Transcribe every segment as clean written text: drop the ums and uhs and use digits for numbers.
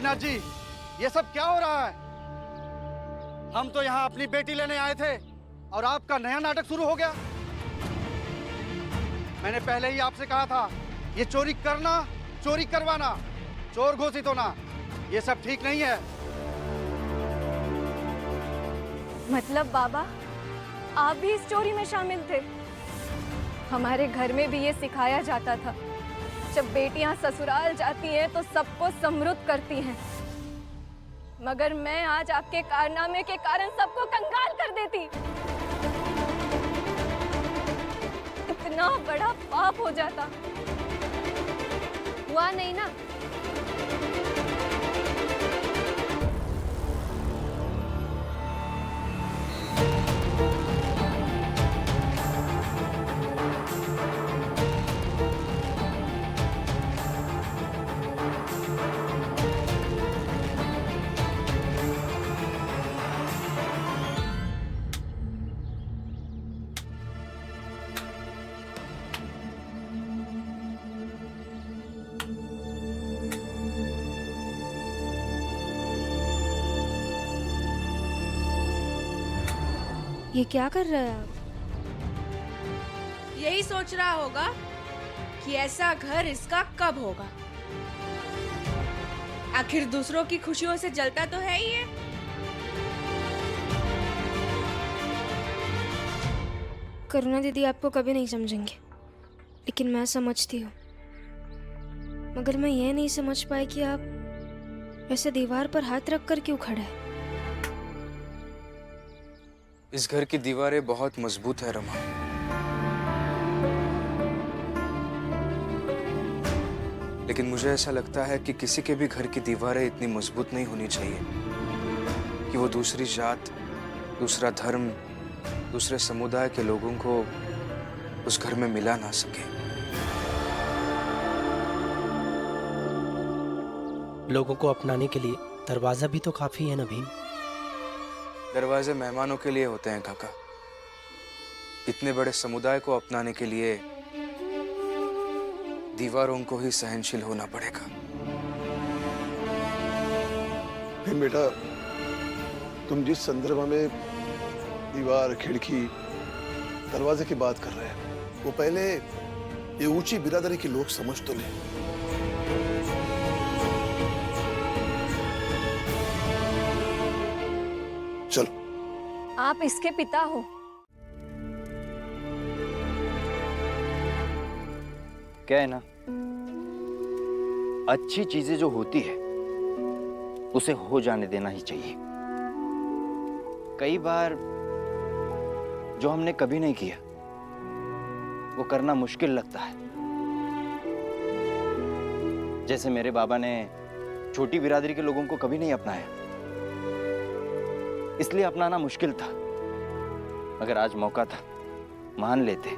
मेघनाथ जी, ये सब क्या हो रहा है? हम तो यहाँ अपनी बेटी लेने आए थे और आपका नया नाटक शुरू हो गया। मैंने पहले ही आपसे कहा था, ये चोरी करना, चोरी करवाना, चोर घोषित होना, ये सब ठीक नहीं है। मतलब बाबा, आप भी इस चोरी में शामिल थे? हमारे घर में भी ये सिखाया जाता था, जब बेटियां ससुराल जाती हैं तो सबको समृद्ध करती हैं। मगर मैं आज आपके कारनामे के कारण सबको कंगाल कर देती। इतना बड़ा पाप हो जाता। हुआ नहीं ना? ये क्या कर रहा है आप? यही सोच रहा होगा कि ऐसा घर इसका कब होगा। आखिर दूसरों की खुशियों से जलता तो है ही है। करुणा दीदी आपको कभी नहीं समझेंगे, लेकिन मैं समझती हूँ। मगर मैं ये नहीं समझ पाई कि आप ऐसे दीवार पर हाथ रख कर क्यों खड़े हैं। इस घर की दीवारें बहुत मजबूत है रमा। लेकिन मुझे ऐसा लगता है कि किसी के भी घर की दीवारें इतनी मजबूत नहीं होनी चाहिए कि वो दूसरी जात, दूसरा धर्म, दूसरे समुदाय के लोगों को उस घर में मिला ना सके। लोगों को अपनाने के लिए दरवाजा भी तो काफी है ना भीम। दरवाजे मेहमानों के लिए होते हैं काका। इतने बड़े समुदाय को अपनाने के लिए दीवारों को ही सहनशील होना पड़ेगा। बेटा, तुम जिस संदर्भ में दीवार, खिड़की, दरवाजे की बात कर रहे हैं, वो पहले ये ऊंची बिरादरी के लोग समझ तो लें। चलो। आप इसके पिता हो। क्या है ना, अच्छी चीजें जो होती है उसे हो जाने देना ही चाहिए। कई बार जो हमने कभी नहीं किया वो करना मुश्किल लगता है। जैसे मेरे बाबा ने छोटी बिरादरी के लोगों को कभी नहीं अपनाया, इसलिए अपनाना मुश्किल था। अगर आज मौका था, मान लेते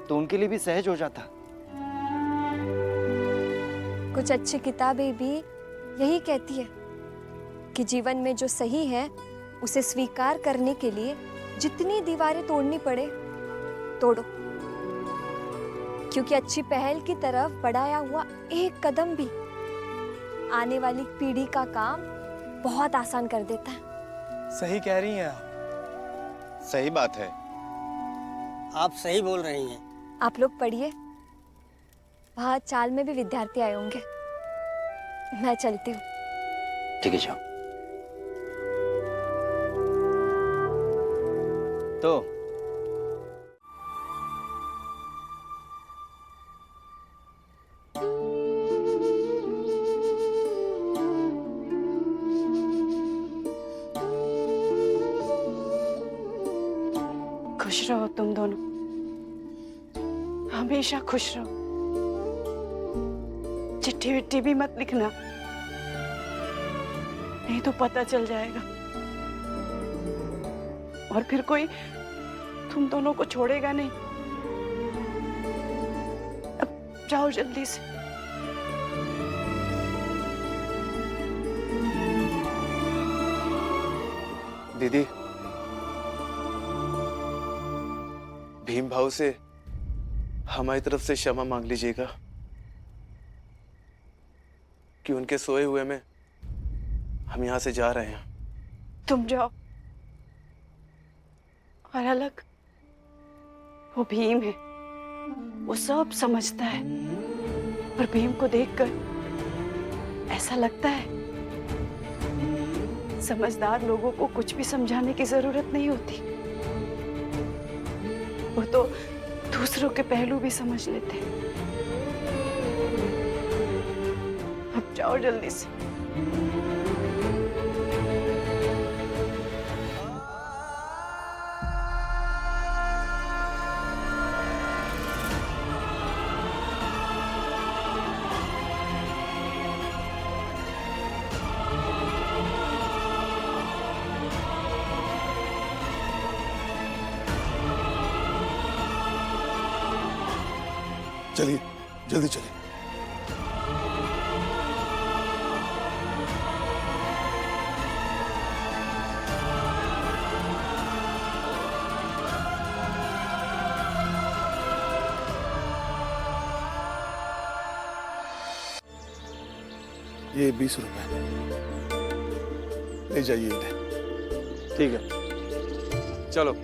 तो उनके लिए भी सहज हो जाता। कुछ अच्छी किताबें भी यही कहती है कि जीवन में जो सही है उसे स्वीकार करने के लिए जितनी दीवारें तोड़नी पड़े तोड़ो, क्योंकि अच्छी पहल की तरफ बढ़ाया हुआ एक कदम भी आने वाली पीढ़ी का काम बहुत आसान कर देता है। सही कह रही हैं आप। सही बात है। आप सही बोल रही हैं। आप लोग पढ़िए, वहाँ चाल में भी विद्यार्थी आए होंगे। मैं चलती हूँ। ठीक है, जाओ। तो खुश रहो तुम दोनों, हमेशा खुश रहो। चिट्ठी विट्ठी भी मत लिखना, नहीं तो पता चल जाएगा और फिर कोई तुम दोनों को छोड़ेगा नहीं। अब जाओ जल्दी से। दीदी, भीम भाव से हमारी तरफ से क्षमा मांग लीजिएगा कि उनके सोए हुए में हम यहाँ से जा रहे हैं। तुम जाओ और अलग वो भीम है, वो सब समझता है। और भीम को देखकर ऐसा लगता है समझदार लोगों को कुछ भी समझाने की जरूरत नहीं होती, वो तो दूसरों के पहलू भी समझ लेते हैं। अब जाओ जल्दी से। चलिए, जल्दी चलिए। ये 20 रुपए ले जाइए इन्हें। ठीक है, चलो।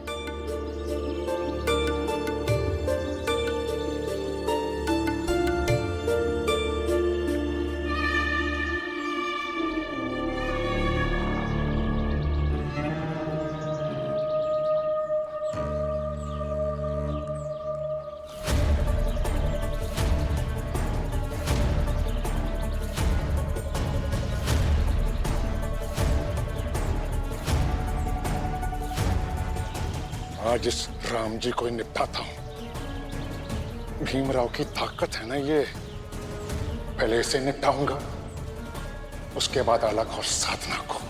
आज इस राम जी को ही निपटाता हूं। भीमराव की ताकत है ना ये, पहले इसे निपटाऊंगा, उसके बाद अलग और साधना को।